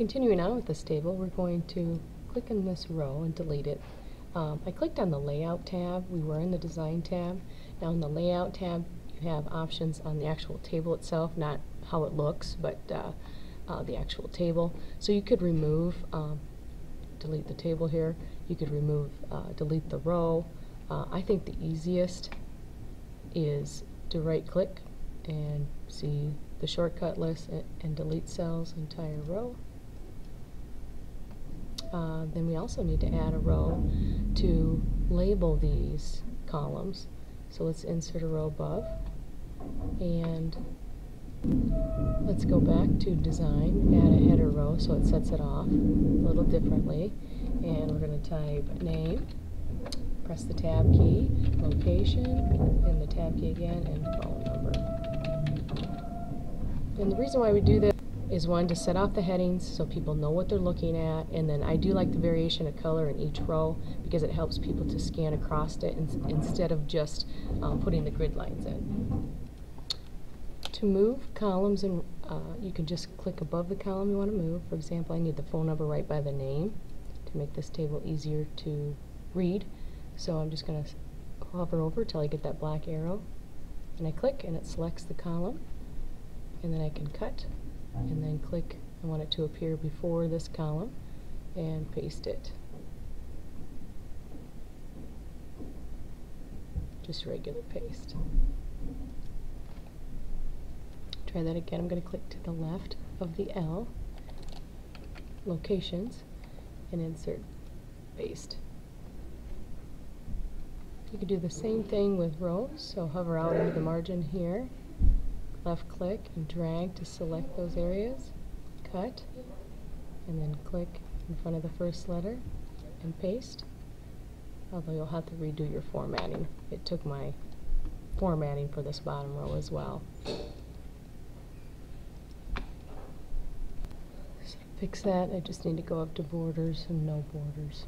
Continuing on with this table, we're going to click in this row and delete it. I clicked on the Layout tab. We were in the Design tab. Now in the Layout tab, you have options on the actual table itself, not how it looks, but the actual table. So you could remove, delete the table here. You could remove, delete the row. I think the easiest is to right-click and see the shortcut list and delete cells, entire row. Then we also need to add a row to label these columns. So let's insert a row above, and let's go back to Design, add a header row so it sets it off a little differently, and we're going to type name, press the tab key, location, and the tab key again, and phone number. And the reason why we do this is, one, to set off the headings so people know what they're looking at, and then I do like the variation of color in each row because it helps people to scan across it instead of just putting the grid lines in. To move columns, and you can just click above the column you want to move. For example, I need the phone number right by the name to make this table easier to read. So I'm just going to hover over till I get that black arrow, and I click and it selects the column, and then I can cut and then click. I want it to appear before this column and paste it. Just regular paste. Try that again. I'm going to click to the left of the L, locations, and insert paste. You could do the same thing with rows, so hover out into the margin here, left click and drag to select those areas, cut, and then click in front of the first letter and paste. Although you'll have to redo your formatting. It took my formatting for this bottom row as well. So to fix that, I just need to go up to borders and no borders.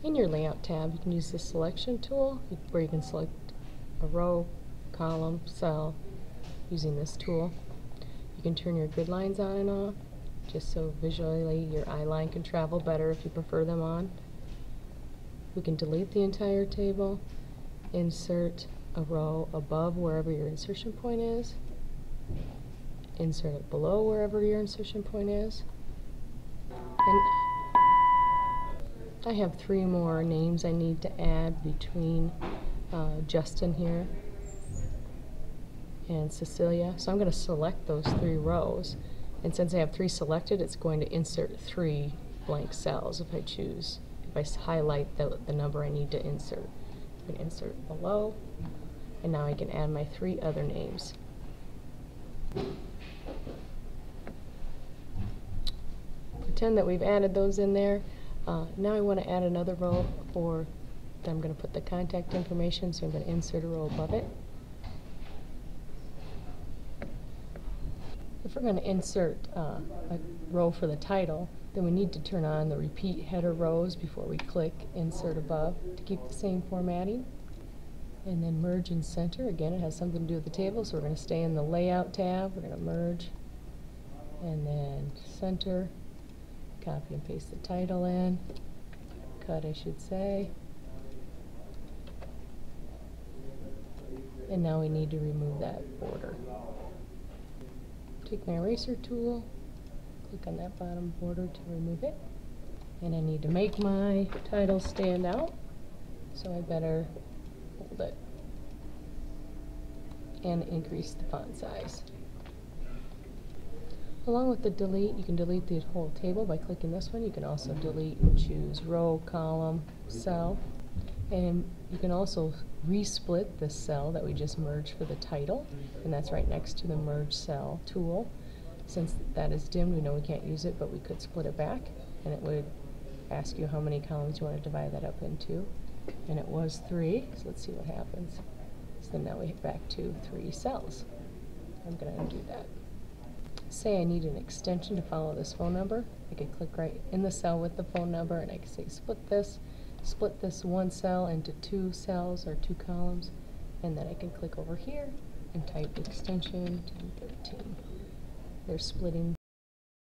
In your Layout tab, you can use the selection tool where you can select a row, column, cell using this tool. You can turn your grid lines on and off just so visually your eye line can travel better if you prefer them on. We can delete the entire table, insert a row above wherever your insertion point is, insert it below wherever your insertion point is, and I have 3 more names I need to add between Justin here and Cecilia. So I'm going to select those 3 rows, and since I have 3 selected, it's going to insert 3 blank cells if I highlight the number I need to insert. I can insert below, and now I can add my 3 other names. Pretend that we've added those in there. Now I want to add another row that I'm going to put the contact information, so I'm going to insert a row above it. If we're going to insert a row for the title, then we need to turn on the repeat header rows before we click insert above to keep the same formatting. And then merge and center. Again, it has something to do with the table, so we're going to stay in the Layout tab. We're going to merge and then center. Copy and paste the title in, cut I should say, and now we need to remove that border. Take my eraser tool, click on that bottom border to remove it, and I need to make my title stand out, so I better hold it and increase the font size. Along with the delete, you can delete the whole table by clicking this one. You can also delete and choose row, column, cell, and you can also resplit the cell that we just merged for the title, and that's right next to the merge cell tool. Since that is dimmed, we know we can't use it, but we could split it back, and it would ask you how many columns you want to divide that up into, and it was 3, so let's see what happens. So now we hit back to 3 cells. I'm going to undo that. Say I need an extension to follow this phone number. I can click right in the cell with the phone number, and I can say split this 1 cell into 2 cells or 2 columns, and then I can click over here and type extension 1013. They're splitting